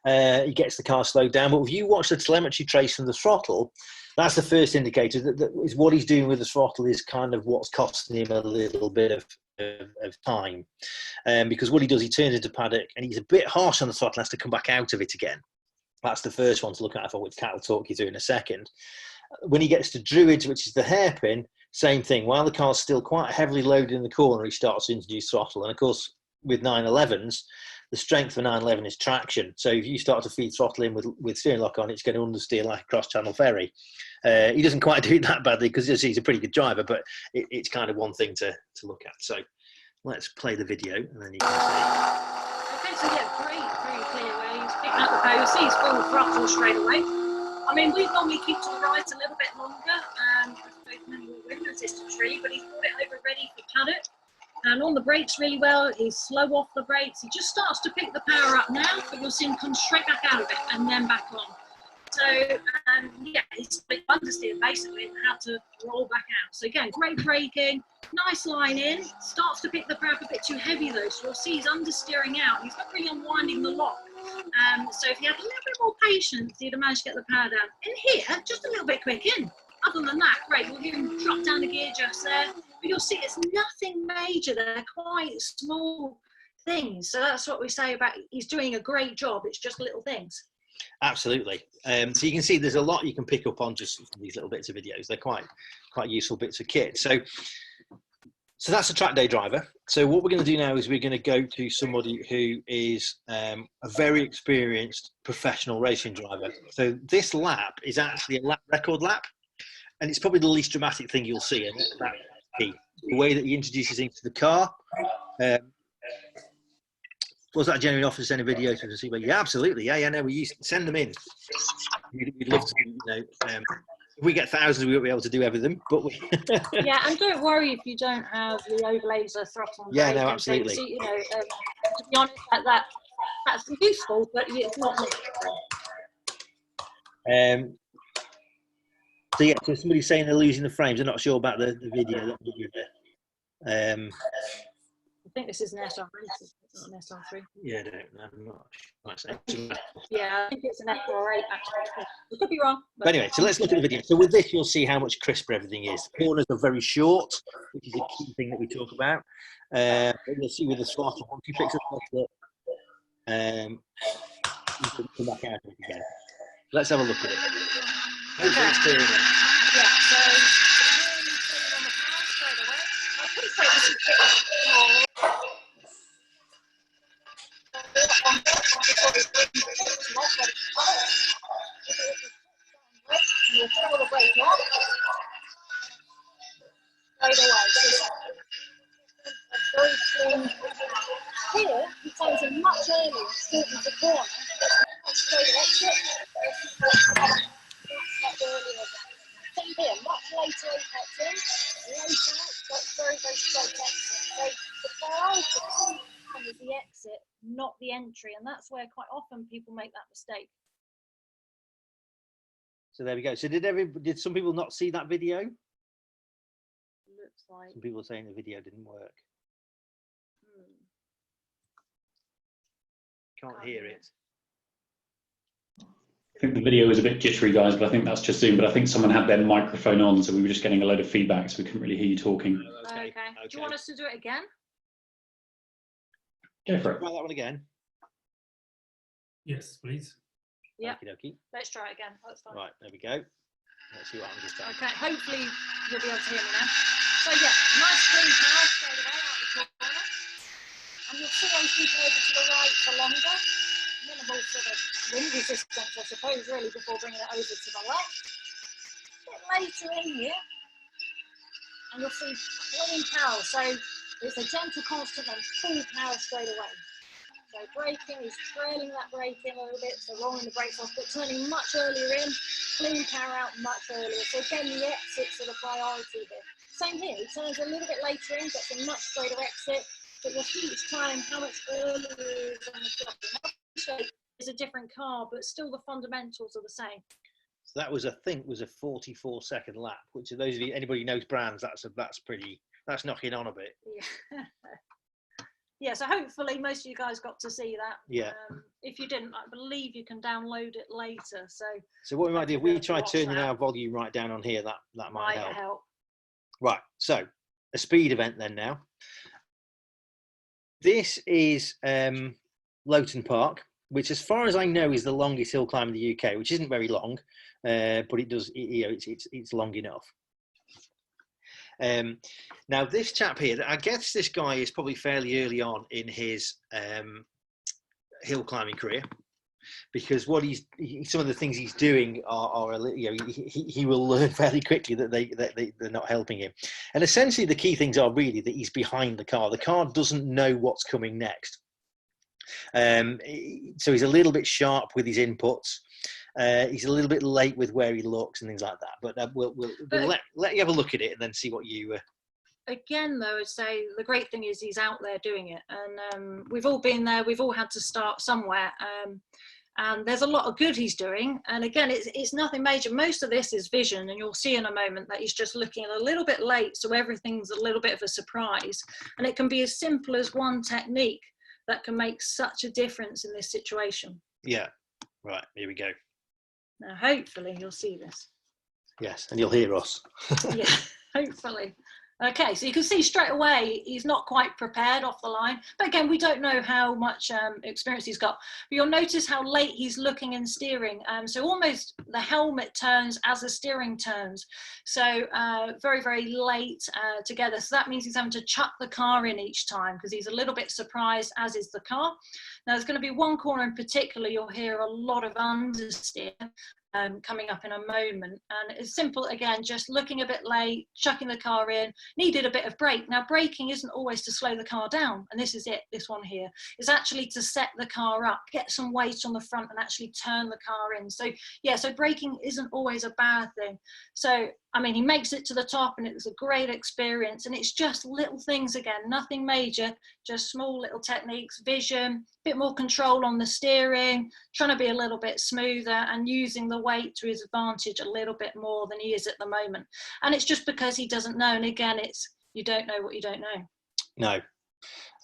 He gets the car slowed down. But if you watch the telemetry trace from the throttle, that's the first indicator that is what he's doing with the throttle is kind of what's costing him a little bit of time, because what he does, he turns into paddock and he's a bit harsh on the throttle and has to come back out of it again. That's the first one to look at, for which Kat will talk you through in a second. When he gets to Druids, which is the hairpin, same thing. While the car's still quite heavily loaded in the corner, he starts to introduce throttle. And of course, with 911s, the strength of 911 is traction. So if you start to feed throttle in with steering lock on, it's going to understeer like a cross-channel ferry. He doesn't quite do it that badly because he's a pretty good driver, but it's kind of one thing to look at. So let's play the video and then you can see. Okay, so yeah, very clear ways. Picking up the post, he's full throttle straight away. I mean, we normally keep to the right a little bit longer. I suppose many will wind resistant tree, but he's brought it over ready for paddock. And on the brakes really well, he's slow off the brakes. He just starts to pick the power up now, but you'll see him come straight back out of it and then back on. So, he's understeered basically and had to roll back out. So again, great braking, nice line in, starts to pick the power up a bit too heavy though. So you'll see he's understeering out. He's not really unwinding the lock. So if he had a little bit more patience, he'd have managed to get the power down. In here, just a little bit quick in. Other than that, great, you'll hear him drop down the gear just there. But you'll see it's nothing major. They're quite small things. So that's what we say about he's doing a great job. It's just little things. Absolutely. So you can see there's a lot you can pick up on just from these little bits of videos. They're quite useful bits of kit. So that's a track day driver. So what we're going to do now is we're going to go to somebody who is a very experienced professional racing driver. So this lap is actually a record lap, and it's probably the least dramatic thing you'll see. And that's the way that he introduces into the car. Was that a genuine offer to send a video to see? But yeah, absolutely. Yeah, no, we used to send them in. We'd love to, if we get thousands, we won't be able to do everything, but we. Yeah, and don't worry if you don't have the overlaser throttle. Yeah, no, absolutely. So, to be honest, that's useful, but it's not necessary. So yeah, so somebody's saying they're losing the frames. I'm not sure about the video. I think this is an SR race, it's not an SR3. Yeah, I don't know. I'm not sure. Yeah, I think it's an SR8 actually. I could be wrong. But anyway, so let's look at the video. So with this, you'll see how much crisper everything is. The corners are very short, which is a key thing that we talk about. You'll see with the throttle, once you fix the throttle up, you can come back out of it again. Let's have a look at it. Okay. Experience. Yeah, so really putting on the power straight away. I appreciate this is you'll pull the brake on straight away. So very clean. Here, he turns in much earlier, shortens the corner, straight exit. Much earlier. Same here, much later apex in, late out, but very, very straight exit. So the priority is the exit, not the entry, and that's where quite often people make that mistake. So there we go. So did some people not see that video? Looks like. Some people are saying the video didn't work. Can't hear it. I think the video was a bit jittery, guys, but I think that's just Zoom. But I think someone had their microphone on, so we were just getting a load of feedback, so we couldn't really hear you talking. Okay. Do you want us to do it again? Go for it. Try that one again. Yes, please. Yeah. Okey-dokey. Let's try it again. That's fine. Right, there we go. Let's see what happens this time. Okay, hopefully you'll be able to hear me now. So yeah, nice clean power straight away out the corner. And you'll see as we go over to the right for longer. Minimal sort of wind resistance, I suppose, really, before bringing it over to the left. A bit later in here. And you'll see clean power. So it's a gentle constant and full power straight away. So braking is trailing that brake in a little bit, so rolling the brakes off, but turning much earlier in, clean power out much earlier. So again, the exits are the priority here. Same here, it turns a little bit later in, gets a much straighter exit, but you'll see each time how much earlier it is on the clock. It's a different car, but still the fundamentals are the same. So that was, I think, was a 44-second lap, which, of those of you, anybody who knows brands, that's knocking on a bit. Yeah. Yeah, so hopefully most of you guys got to see that. Yeah. If you didn't, I believe you can download it later. So what we might do, if we try turning our volume right down on here, that might help. Right, so a speed event then now. This is Lowton Park, which, as far as I know, is the longest hill climb in the UK, which isn't very long, but it's long enough. Now this chap here, I guess this guy is probably fairly early on in his hill climbing career, because some of the things he's doing are he will learn fairly quickly that they're not helping him. And essentially the key things are really that he's behind the car. The car doesn't know what's coming next. So he's a little bit sharp with his inputs. He's a little bit late with where he looks and things like that. But we'll let you have a look at it and then see what you. Again, though, I'd say the great thing is he's out there doing it, and we've all been there. We've all had to start somewhere, and there's a lot of good he's doing. And again, it's nothing major. Most of this is vision, and you'll see in a moment that he's just looking a little bit late, so everything's a little bit of a surprise. And it can be as simple as one technique that can make such a difference in this situation. Yeah. Right. Here we go. Now, hopefully, you'll see this. Yes, and you'll hear us. Yeah, hopefully. Okay, so you can see straight away he's not quite prepared off the line. But again, we don't know how much experience he's got. But you'll notice how late he's looking and steering. So almost the helmet turns as the steering turns. So very, very late together. So that means he's having to chuck the car in each time because he's a little bit surprised, as is the car. Now, there's going to be one corner in particular you'll hear a lot of understeer. Coming up in a moment, and it's simple again, just looking a bit late, chucking the car in, needed a bit of brake. Now braking isn't always to slow the car down, and this is it, this one here is actually to set the car up, get some weight on the front and actually turn the car in. So yeah, so braking isn't always a bad thing. So I mean, he makes it to the top and it was a great experience, and it's just little things again, nothing major, just small little techniques, vision, a bit more control on the steering, trying to be a little bit smoother and using the weight to his advantage a little bit more than he is at the moment. And it's just because he doesn't know. And again, it's, you don't know what you don't know.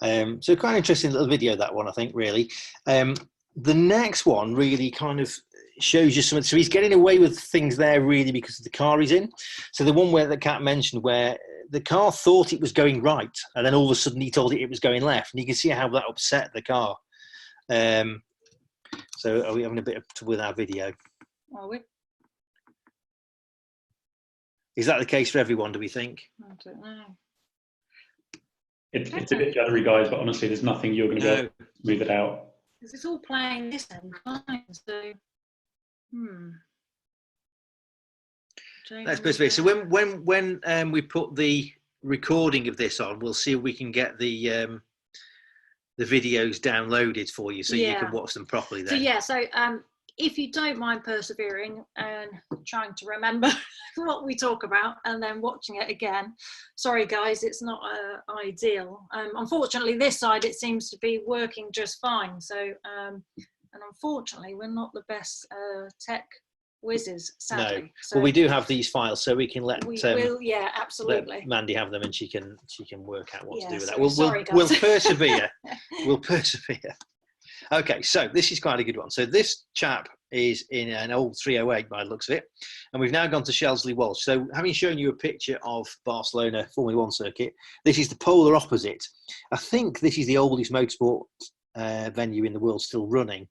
No. So quite interesting little video, that one, I think, really. The next one really kind of shows you something. So he's getting away with things there really because of the car he's in. So the one where the cat mentioned where the car thought it was going right and then all of a sudden he told it was going left, and you can see how that upset the car. So are we having a bit of trouble with our video? Are we? Is that the case for everyone, do we think? I don't know. It's a bit juddery, guys, but honestly, there's nothing you're going to be able to smooth it out. Because it's all playing this end, so That's supposed to be. So when we put the recording of this on, we'll see if we can get the videos downloaded for you, so you can watch them properly then. So yeah, so if you don't mind persevering and trying to remember what we talk about and then watching it again, sorry guys, it's not ideal. Unfortunately, this side it seems to be working just fine. So and unfortunately, we're not the best tech whizzes, sadly. No. So well, we do have these files, so we can let yeah, absolutely. let Mandy have them, and she can work out what to do with that. We'll persevere. We'll persevere. Okay, so this is quite a good one. So this chap is in an old 308 by the looks of it, and we've now gone to Shelsley Walsh. So having shown you a picture of Barcelona Formula One circuit, this is the polar opposite. I think this is the oldest motorsport venue in the world still running.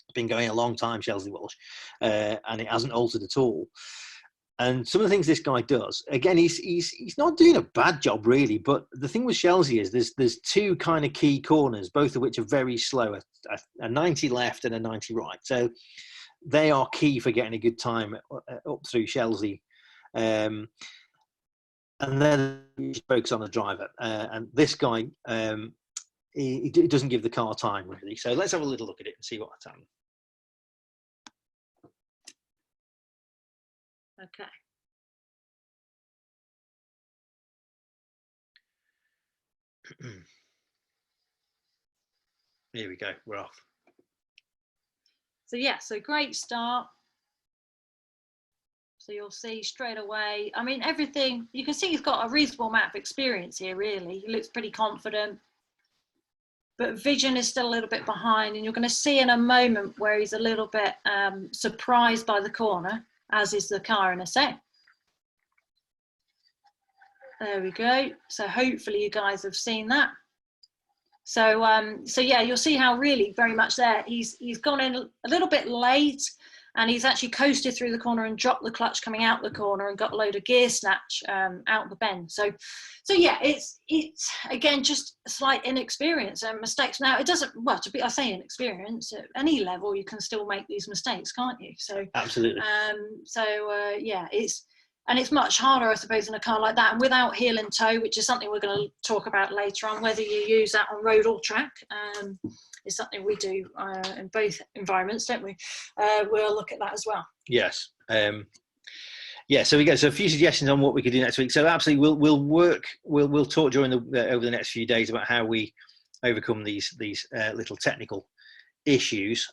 It's been going a long time, Shelsley Walsh, and it hasn't altered at all. And some of the things this guy does, again, he's not doing a bad job really, but the thing with Shelsley is there's two kind of key corners, both of which are very slow, a 90 left and a 90 right. So they are key for getting a good time up through Shelsley. And then you focus on the driver. And this guy, he doesn't give the car time really. So let's have a little look at it and see what's happening. Okay. Here we go, we're off. So yeah, so great start. So you'll see straight away, I mean, everything, you can see he's got a reasonable amount of experience here, really. He looks pretty confident, but vision is still a little bit behind, and you're going to see in a moment where he's a little bit surprised by the corner, as is the car in a sec. There we go. So hopefully you guys have seen that. So so yeah, you'll see how really very much there. He's gone in a little bit late, and he's actually coasted through the corner and dropped the clutch coming out the corner and got a load of gear snatch out the bend. So yeah, it's again just a slight inexperience and mistakes. Now it doesn't, well, I say inexperience, at any level you can still make these mistakes, can't you? So absolutely. Yeah, it's much harder, I suppose, in a car like that, and without heel and toe, which is something we're going to talk about later on, whether you use that on road or track. Is something we do in both environments, don't we? We'll look at that as well. Yes. Yeah. So we go. So a few suggestions on what we could do next week. So absolutely, we'll talk during over the next few days about how we overcome these little technical issues.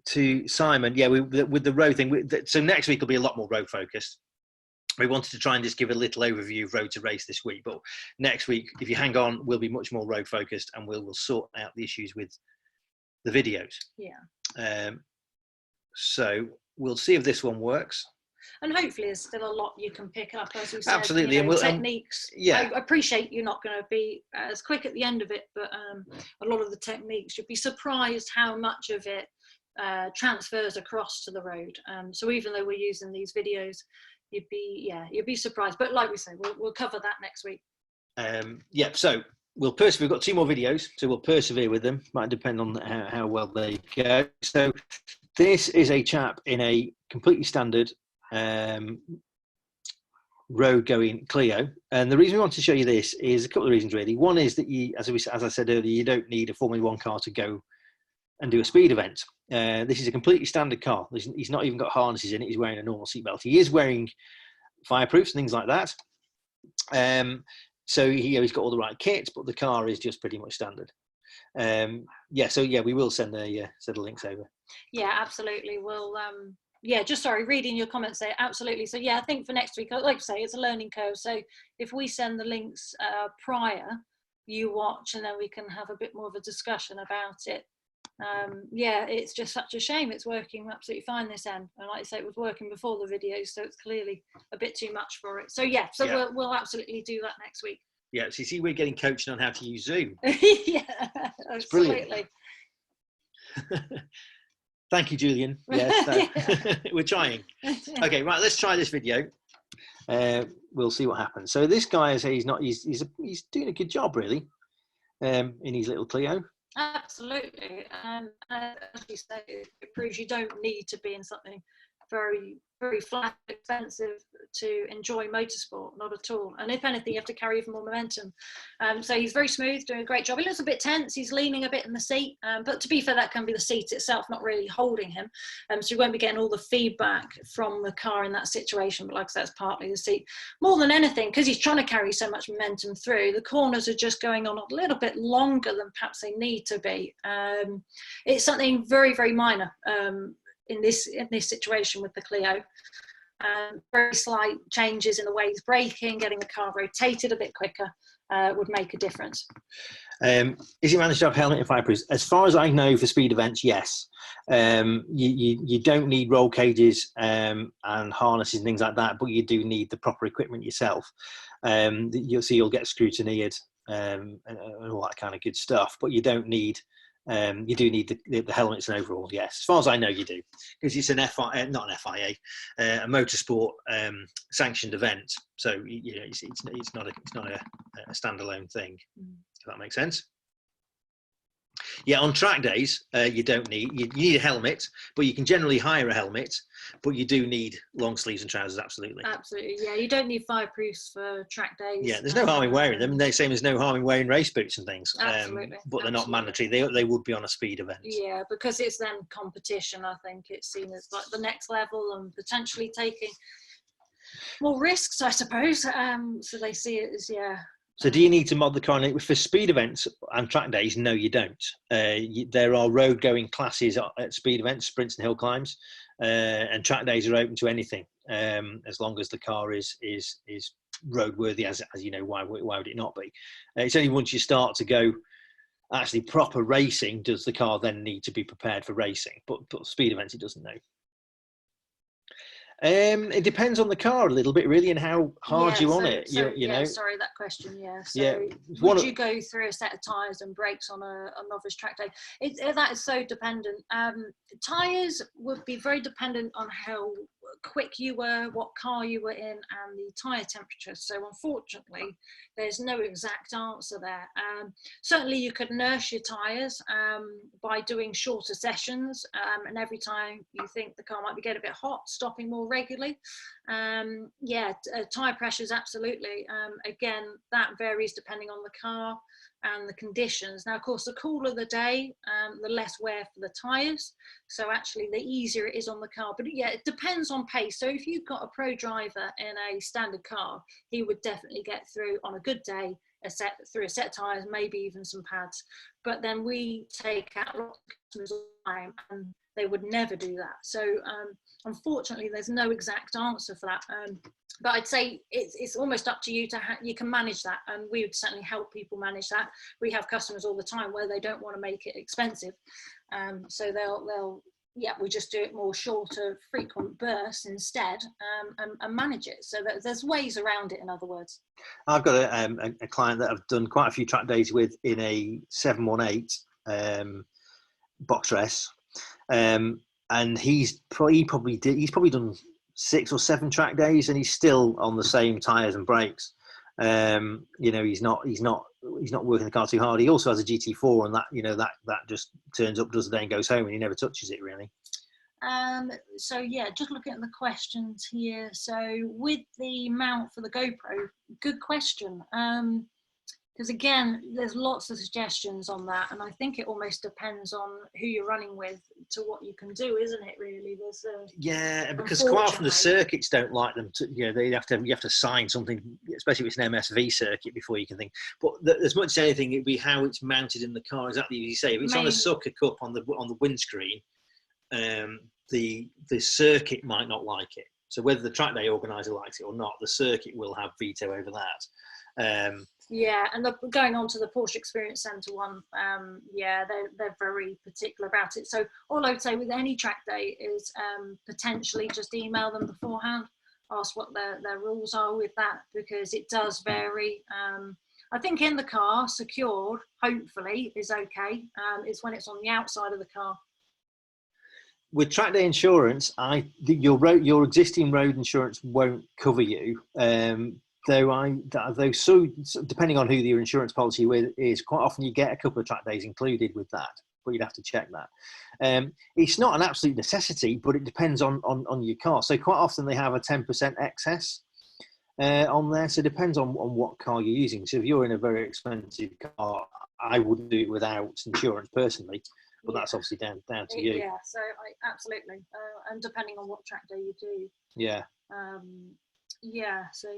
To Simon, yeah, with the road thing. So next week will be a lot more road focused. We wanted to try and just give a little overview of road to race this week, but next week, if you hang on, we'll be much more road focused, and we'll sort out the issues with the videos. Yeah. So we'll see if this one works. And hopefully there's still a lot you can pick up, as we said. Absolutely, you know, and techniques. yeah, I appreciate you're not going to be as quick at the end of it, but a lot of the techniques, you'd be surprised how much of it transfers across to the road. So even though we're using these videos, you'd be surprised. But like we say, we'll cover that next week. Yeah, so we'll persevere. We've got 2 more videos, so we'll persevere with them. Might depend on how well they go. So this is a chap in a completely standard road going Clio, and the reason we want to show you this is a couple of reasons really. One is that as I said earlier, you don't need a Formula 1 car to go and do a speed event. This is a completely standard car. He's not even got harnesses in it. He's wearing a normal seatbelt. He is wearing fireproofs, things like that. So he's got all the right kit, but the car is just pretty much standard. We will send the links over. Yeah, absolutely. We'll just reading your comments there. Absolutely. So I think for next week, like I say, it's a learning curve. So if we send the links prior, you watch, and then we can have a bit more of a discussion about it. It's just such a shame. It's working absolutely fine this end, and like I say, it was working before the video, so it's clearly a bit too much for it. So we'll absolutely do that next week. Yeah, so you see, we're getting coaching on how to use Zoom. Yeah, absolutely. Thank you, Julian. Yes, we're trying. Okay, right, let's try this video. We'll see what happens. So this guy he's doing a good job really in his little Clio. Absolutely. As you say, it proves you don't need to be in something very, very flat, expensive to enjoy motorsport, not at all. And if anything, you have to carry even more momentum. So he's very smooth, doing a great job. He looks a bit tense, he's leaning a bit in the seat, but to be fair, that can be the seat itself, not really holding him. So you won't be getting all the feedback from the car in that situation, but like I said, that's partly the seat. More than anything, because he's trying to carry so much momentum through, the corners are just going on a little bit longer than perhaps they need to be. It's something very, very minor. In this situation with the Clio, very slight changes in the way he's braking, getting the car rotated a bit quicker would make a difference. Is he managed to have helmet and fireproofs? As far as I know, for speed events, yes. You don't need roll cages and harnesses and things like that, but you do need the proper equipment yourself. You'll get scrutineered and all that kind of good stuff, but you don't need. You do need the helmets and overall, yes. As far as I know, you do, because it's an not an FIA, a motorsport sanctioned event. So it's not a standalone thing. If that makes sense. Yeah, on track days, you don't need you need a helmet, but you can generally hire a helmet. But you do need long sleeves and trousers, absolutely. Absolutely, yeah. You don't need fireproofs for track days. Yeah, there's no harm in wearing them. They're same as no harm in wearing race boots and things. Absolutely. But they're not mandatory. They would be on a speed event. Yeah, because it's then competition. I think it's seen as like the next level and potentially taking more risks, I suppose. So they see it as So do you need to mod the car for speed events and track days? No, you don't. There are road going classes at speed events, sprints and hill climbs, and track days are open to anything as long as the car is roadworthy. As you know, why would it not be? It's only once you start to go actually proper racing does the car then need to be prepared for racing. But speed events, it doesn't know. It depends on the car a little bit, really, and how hard you want it. You know. Sorry, that question. Yeah. So yeah. Would you go through a set of tyres and brakes on a novice track day? That is so dependent. Tyres would be very dependent on how quick you were, what car you were in, and the tyre temperature. So unfortunately, there's no exact answer there. Certainly, you could nurse your tyres by doing shorter sessions, and every time you think the car might be getting a bit hot, stopping more regularly. Tyre pressures, absolutely. Again, that varies depending on the car and the conditions. Now, of course, the cooler the day, the less wear for the tyres. So actually, the easier it is on the car. But yeah, it depends on pace. So if you've got a pro driver in a standard car, he would definitely get through on a good day through a set of tyres, maybe even some pads. But then we take out lots of customers all the time, and they would never do that. So unfortunately, there's no exact answer for that. But I'd say it's almost up to you you can manage that, and we would certainly help people manage that. We have customers all the time where they don't want to make it expensive, so they'll yeah, we just do it more shorter, frequent bursts instead, and manage it. So that there's ways around it, in other words. I've got a client that I've done quite a few track days with in a 718 box dress, and he's probably done 6 or 7 track days, and he's still on the same tyres and brakes. You know, he's not working the car too hard. He also has a GT4, and that, you know, that just turns up, does the day, and goes home, and he never touches it really. So yeah, just looking at the questions here. So with the mount for the GoPro, good question. Because again, there's lots of suggestions on that, and I think it almost depends on who you're running with to what you can do, isn't it? Really, there's yeah, because quite often the circuits don't like them to, you know, you have to sign something, especially if it's an MSV circuit, before you can think. But as much as anything, it'd be how it's mounted in the car. Exactly as you say, if it's on a sucker cup on the windscreen, the circuit might not like it. So whether the track day organizer likes it or not, the circuit will have veto over that. Yeah, and going on to the Porsche Experience Centre one, yeah, they're very particular about it. So all I would say with any track day is potentially just email them beforehand, ask what their rules are with that, because it does vary. I think in the car, secured, hopefully, is okay. It's when it's on the outside of the car. With track day insurance, your existing road insurance won't cover you. Though so depending on who your insurance policy with is, quite often you get a couple of track days included with that, but you'd have to check that. It's not an absolute necessity, but it depends on your car. So quite often they have a 10% excess on there. So it depends on what car you're using. So if you're in a very expensive car, I wouldn't do it without insurance personally. But that's obviously down to you. Yeah, so absolutely, and depending on what track day you do. Yeah. Yeah. So.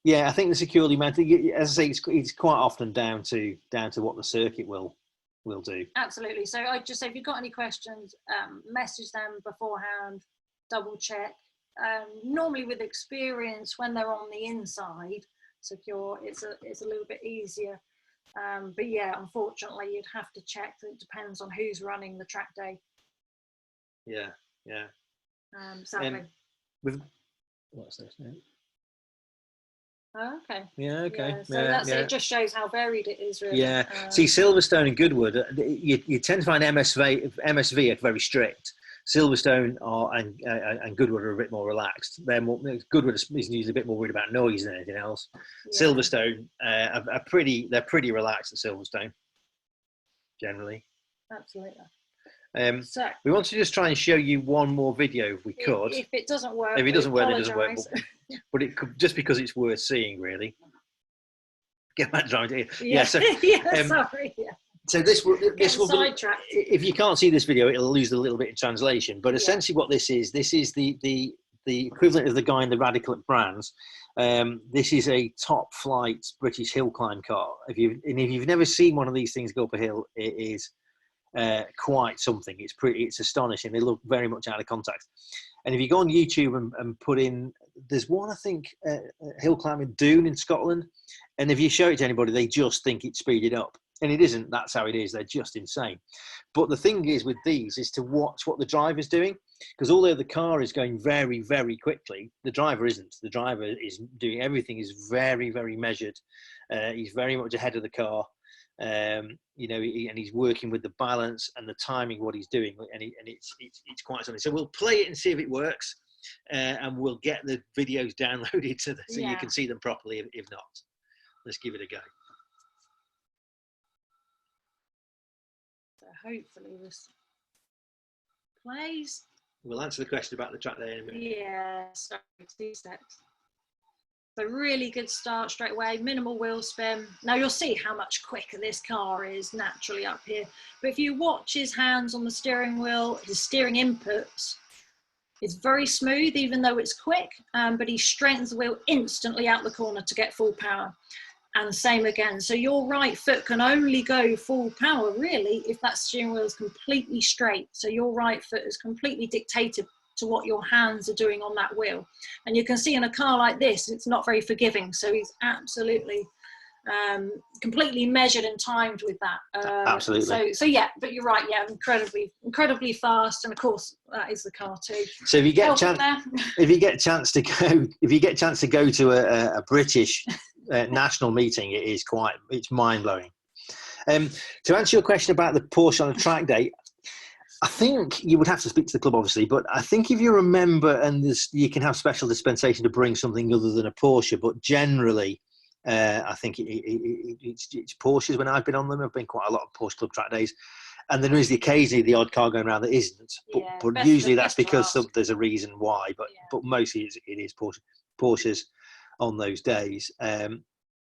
Yeah, I think the security method, as I say, it's quite often down to what the circuit will do. Absolutely. So I just say, if you've got any questions, message them beforehand, double check. Normally with experience, when they're on the inside secure, it's a little bit easier. But yeah, unfortunately, you'd have to check. It depends on who's running the track day. Yeah. Sadly. What's this now? Oh, okay. Yeah, okay. Yeah, so it just shows how varied it is, really. Yeah. See, Silverstone and Goodwood, you tend to find MSV are very strict. Silverstone and Goodwood are a bit more relaxed. Goodwood is usually a bit more worried about noise than anything else. Yeah. Silverstone are pretty relaxed at Silverstone, generally. Absolutely. So we want to just try and show you one more video if we could. If it doesn't work, it doesn't work. But it could, just because it's worth seeing, really. Get back to it. Yeah. So sorry. Yeah. So this will if you can't see this video, it'll lose a little bit in translation. But essentially, what this is the equivalent of the guy in the Radical at Brands. This is a top flight British hill climb car. If you've never seen one of these things go up a hill, it is quite something. It's astonishing. They look very much out of context. And if you go on YouTube and put in, there's one, I think, hill climbing Doon in Scotland, and if you show it to anybody, they just think it's speeded up. And it isn't. That's how it is. They're just insane. But the thing is with these is to watch what the driver's doing, because although the car is going very, very quickly, the driver isn't. The driver is doing everything is very, very measured. He's very much ahead of the car. And he's working with the balance and the timing, what he's doing, and it's quite something. So we'll play it and see if it works, and we'll get the videos downloaded so you can see them properly. If not, let's give it a go. So hopefully this plays. We'll answer the question about the track day in a minute. Yeah, sorry, 2 steps. So really good start straight away, minimal wheel spin. Now you'll see how much quicker this car is naturally up here. But if you watch his hands on the steering wheel, his steering inputs, it's very smooth, even though it's quick, but he straightens the wheel instantly out the corner to get full power. And same again. So your right foot can only go full power, really, if that steering wheel is completely straight. So your right foot is completely dictated to what your hands are doing on that wheel. And you can see in a car like this, it's not very forgiving. So he's absolutely completely measured and timed with that. Absolutely. So yeah, but you're right. Yeah, incredibly fast, and of course that is the car too. So if you get a chance to go to a British national meeting, it's mind blowing. To answer your question about the Porsche on a track day, I think you would have to speak to the club, obviously, but I think if you're a member and you can have special dispensation to bring something other than a Porsche, but generally, I think it's Porsches when I've been on them. I've been quite a lot of Porsche Club track days, and there is occasionally the odd car going around that isn't. But usually that's because there's a reason why. But mostly it is Porsches on those days. And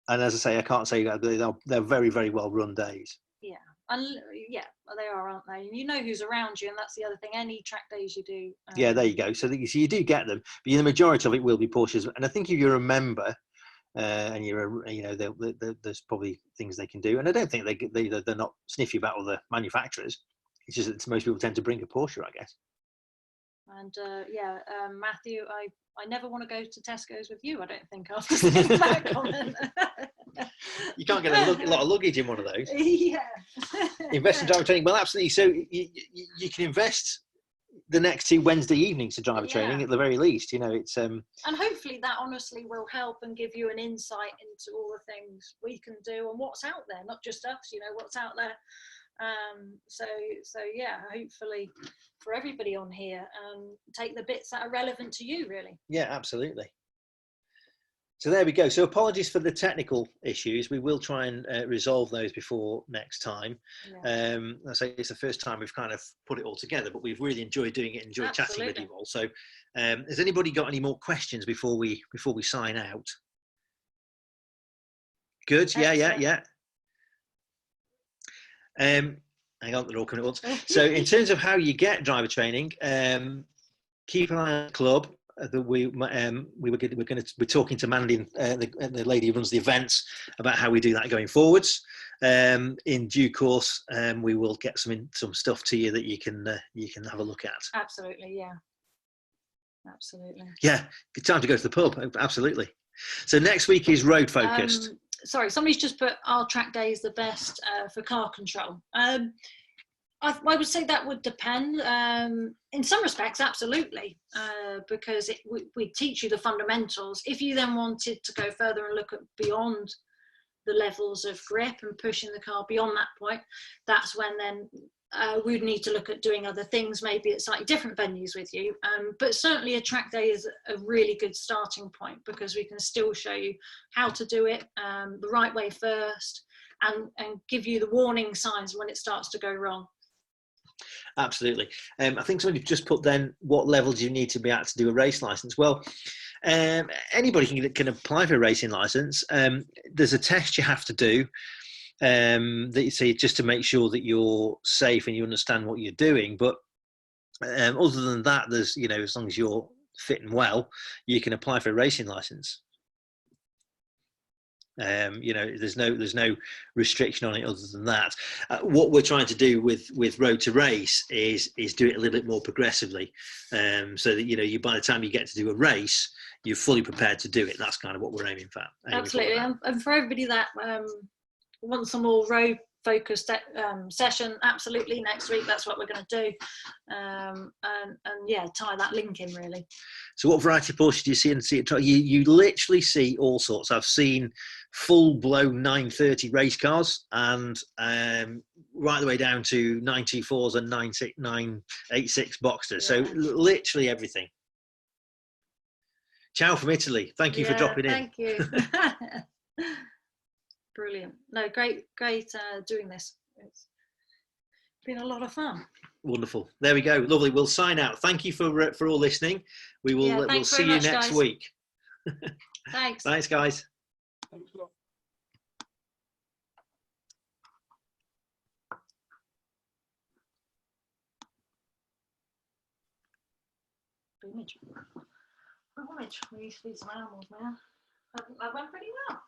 as I say, I can't say they're very, very well run days. Yeah. And yeah, they are, aren't they? And you know who's around you, and that's the other thing. Any track days you do. Yeah, there you go. So you do get them, but the majority of it will be Porsches. And I think if you're a member, and there's probably things they can do. And I don't think they're not sniffy about other manufacturers. It's just that most people tend to bring a Porsche, I guess. And Matthew, I never want to go to Tesco's with you. I don't think after seeing that comment. You can't get a lot of luggage in one of those. Yeah. Invest in driver training. Well, absolutely. So you can invest the next 2 Wednesday evenings to driver training at the very least. It's and hopefully that honestly will help and give you an insight into all the things we can do and what's out there, not just us. What's out there. So yeah, hopefully for everybody on here, take the bits that are relevant to you, really. Yeah, absolutely. So there we go. So apologies for the technical issues. We will try and resolve those before next time. Yeah. I say it's the first time we've kind of put it all together, but we've really enjoyed doing it, enjoyed chatting with you all. So has anybody got any more questions before we sign out? Good. Excellent. Yeah. Hang on, they're all coming at once. So in terms of how you get driver training, keep an eye on the club. We're talking to Mandy, the lady who runs the events, about how we do that going forwards. In due course, we will get some stuff to you that you can have a look at. Absolutely, yeah. Absolutely. Yeah, good time to go to the pub. Absolutely. So next week is road focused. Sorry, somebody's just put our track day is the best for car control. I would say that would depend. In some respects, absolutely, because we teach you the fundamentals. If you then wanted to go further and look at beyond the levels of grip and pushing the car beyond that point, that's when then we'd need to look at doing other things, maybe at slightly different venues with you. But certainly a track day is a really good starting point because we can still show you how to do it the right way first and give you the warning signs when it starts to go wrong. Absolutely. I think somebody just put then, what level do you need to be at to do a race license? Well, anybody can apply for a racing license. There's a test you have to do that you say just to make sure that you're safe and you understand what you're doing. But other than that, there's, as long as you're fit and well, you can apply for a racing license. There's no restriction on it other than that. What we're trying to do with Road to Race is do it a little bit more progressively, so that you by the time you get to do a race, you're fully prepared to do it. That's kind of what we're aiming for. Absolutely, and for everybody that wants a more road focused session, absolutely, next week that's what we're going to do, and yeah, tie that link in really. So what variety of Porsche do you see you literally see all sorts. I've seen full-blown 930 race cars and right the way down to 924s and 986 Boxsters. So literally everything. Ciao from Italy. Thank you for dropping in. Thank you. Brilliant. No, great doing this. It's been a lot of fun. Wonderful. There we go. Lovely. We'll sign out. Thank you for all listening. We'll see you next week. Thanks. Thanks, guys. Thanks a lot. Image. We used to be some animals, man. That went pretty well.